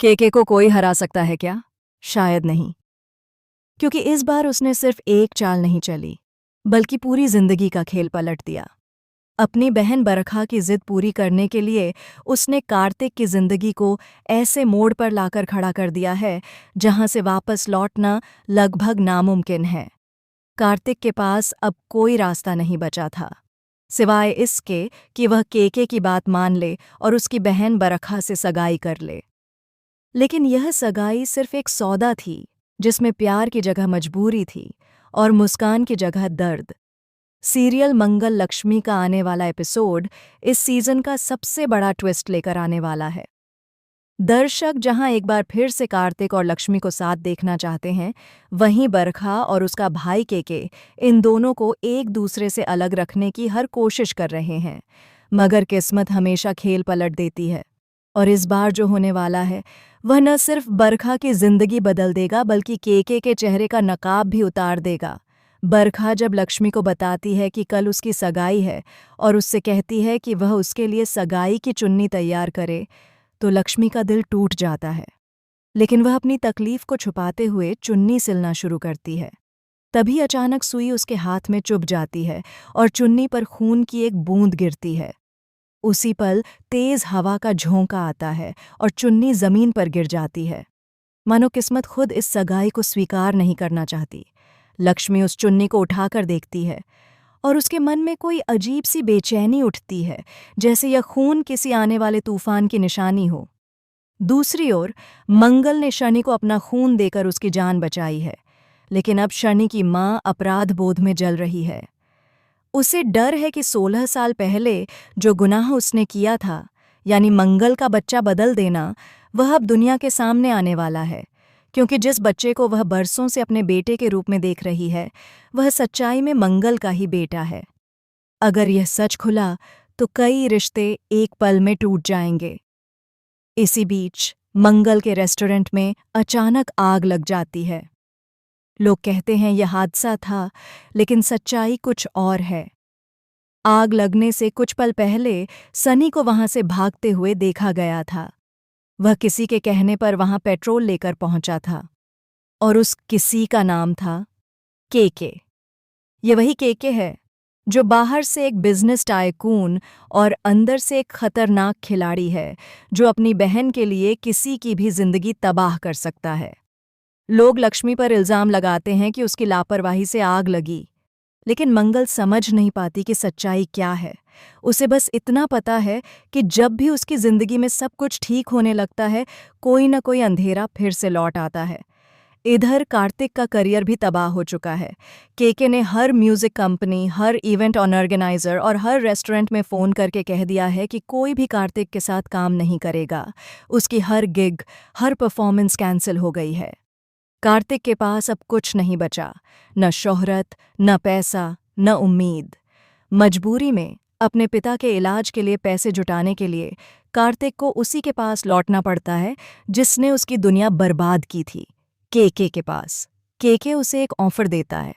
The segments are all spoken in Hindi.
केके को कोई हरा सकता है क्या? शायद नहीं, क्योंकि इस बार उसने सिर्फ एक चाल नहीं चली, बल्कि पूरी जिंदगी का खेल पलट दिया। अपनी बहन बरखा की जिद पूरी करने के लिए उसने कार्तिक की जिंदगी को ऐसे मोड़ पर लाकर खड़ा कर दिया है जहां से वापस लौटना लगभग नामुमकिन है। कार्तिक के पास अब कोई रास्ता नहीं बचा था, सिवाय इसके कि वह केके की बात मान ले और उसकी बहन बरखा से सगाई कर ले। लेकिन यह सगाई सिर्फ एक सौदा थी, जिसमें प्यार की जगह मजबूरी थी और मुस्कान की जगह दर्द। सीरियल मंगल लक्ष्मी का आने वाला एपिसोड इस सीजन का सबसे बड़ा ट्विस्ट लेकर आने वाला है। दर्शक जहां एक बार फिर से कार्तिक और लक्ष्मी को साथ देखना चाहते हैं, वहीं बरखा और उसका भाई केके इन दोनों को एक दूसरे से अलग रखने की हर कोशिश कर रहे हैं। मगर किस्मत हमेशा खेल पलट देती है, और इस बार जो होने वाला है वह न सिर्फ बरखा की जिंदगी बदल देगा, बल्कि केके के चेहरे का नकाब भी उतार देगा। बरखा जब लक्ष्मी को बताती है कि कल उसकी सगाई है और उससे कहती है कि वह उसके लिए सगाई की चुन्नी तैयार करे, तो लक्ष्मी का दिल टूट जाता है। लेकिन वह अपनी तकलीफ को छुपाते हुए चुन्नी सिलना शुरू करती है। तभी अचानक सुई उसके हाथ में चुभ जाती है और चुन्नी पर खून की एक बूंद गिरती है। उसी पल तेज हवा का झोंका आता है और चुन्नी जमीन पर गिर जाती है। मानो किस्मत खुद इस सगाई को स्वीकार नहीं करना चाहती। लक्ष्मी उस चुन्नी को उठाकर देखती है और उसके मन में कोई अजीब सी बेचैनी उठती है, जैसे यह खून किसी आने वाले तूफान की निशानी हो। दूसरी ओर मंगल ने शनि को अपना खून देकर उसकी जान बचाई है, लेकिन अब शनि की मां अपराध बोध में जल रही है। उसे डर है कि 16 साल पहले जो गुनाह उसने किया था, यानी मंगल का बच्चा बदल देना, वह अब दुनिया के सामने आने वाला है। क्योंकि जिस बच्चे को वह बरसों से अपने बेटे के रूप में देख रही है, वह सच्चाई में मंगल का ही बेटा है। अगर यह सच खुला तो कई रिश्ते एक पल में टूट जाएंगे। इसी बीच मंगल के रेस्टोरेंट में अचानक आग लग जाती है। लोग कहते हैं यह हादसा था, लेकिन सच्चाई कुछ और है। आग लगने से कुछ पल पहले सनी को वहां से भागते हुए देखा गया था। वह किसी के कहने पर वहां पेट्रोल लेकर पहुंचा था, और उस किसी का नाम था केके। ये वही केके है जो बाहर से एक बिजनेस टाइकून और अंदर से एक खतरनाक खिलाड़ी है, जो अपनी बहन के लिए किसी की भी जिंदगी तबाह कर सकता है। लोग लक्ष्मी पर इल्जाम लगाते हैं कि उसकी लापरवाही से आग लगी, लेकिन मंगल समझ नहीं पाती कि सच्चाई क्या है। उसे बस इतना पता है कि जब भी उसकी जिंदगी में सब कुछ ठीक होने लगता है, कोई न कोई अंधेरा फिर से लौट आता है। इधर कार्तिक का करियर भी तबाह हो चुका है। केके ने हर म्यूजिक कंपनी, हर इवेंट ऑर्गेनाइजर और हर रेस्टोरेंट में फ़ोन करके कह दिया है कि कोई भी कार्तिक के साथ काम नहीं करेगा। उसकी हर गिग, हर परफॉर्मेंस कैंसिल हो गई है। कार्तिक के पास अब कुछ नहीं बचा, न शोहरत, न पैसा, न उम्मीद। मजबूरी में अपने पिता के इलाज के लिए पैसे जुटाने के लिए कार्तिक को उसी के पास लौटना पड़ता है जिसने उसकी दुनिया बर्बाद की थी, केके के पास। केके उसे एक ऑफर देता है,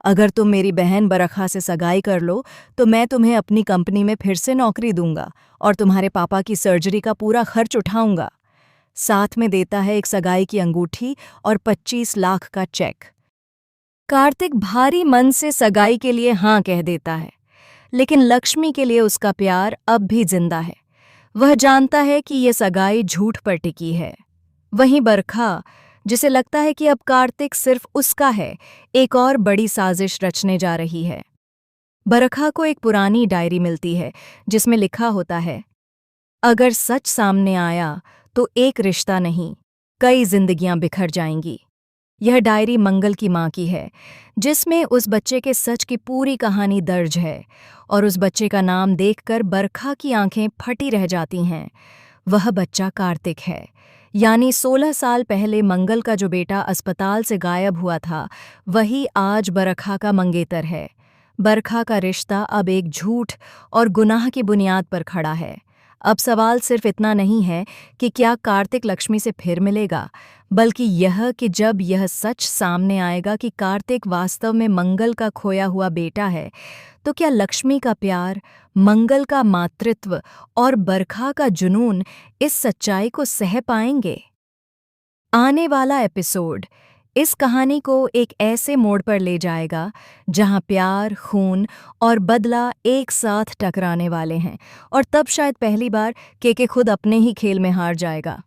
अगर तुम मेरी बहन बरखा से सगाई कर लो तो मैं तुम्हें अपनी कंपनी में फिर से नौकरी दूंगा और तुम्हारे पापा की सर्जरी का पूरा खर्च उठाऊंगा। साथ में देता है एक सगाई की अंगूठी और 25 लाख का चेक। कार्तिक भारी मन से सगाई के लिए हाँ कह देता है, लेकिन लक्ष्मी के लिए उसका प्यार अब भी जिंदा है। वह जानता है कि ये सगाई झूठ पर टिकी है। वहीं बरखा, जिसे लगता है कि अब कार्तिक सिर्फ उसका है, एक और बड़ी साजिश रचने जा रही है। बरखा को एक पुरानी डायरी मिलती है जिसमें लिखा होता है, अगर सच सामने आया तो एक रिश्ता नहीं, कई जिंदगियां बिखर जाएंगी। यह डायरी मंगल की मां की है, जिसमें उस बच्चे के सच की पूरी कहानी दर्ज है, और उस बच्चे का नाम देखकर बरखा की आंखें फटी रह जाती हैं। वह बच्चा कार्तिक है, यानी 16 साल पहले मंगल का जो बेटा अस्पताल से गायब हुआ था, वही आज बरखा का मंगेतर है। बरखा का रिश्ता अब एक झूठ और गुनाह की बुनियाद पर खड़ा है। अब सवाल सिर्फ इतना नहीं है कि क्या कार्तिक लक्ष्मी से फिर मिलेगा, बल्कि यह कि जब यह सच सामने आएगा कि कार्तिक वास्तव में मंगल का खोया हुआ बेटा है, तो क्या लक्ष्मी का प्यार, मंगल का मातृत्व और बरखा का जुनून इस सच्चाई को सह पाएंगे? आने वाला एपिसोड इस कहानी को एक ऐसे मोड़ पर ले जाएगा जहां प्यार, खून और बदला एक साथ टकराने वाले हैं और तब शायद पहली बार केके खुद अपने ही खेल में हार जाएगा।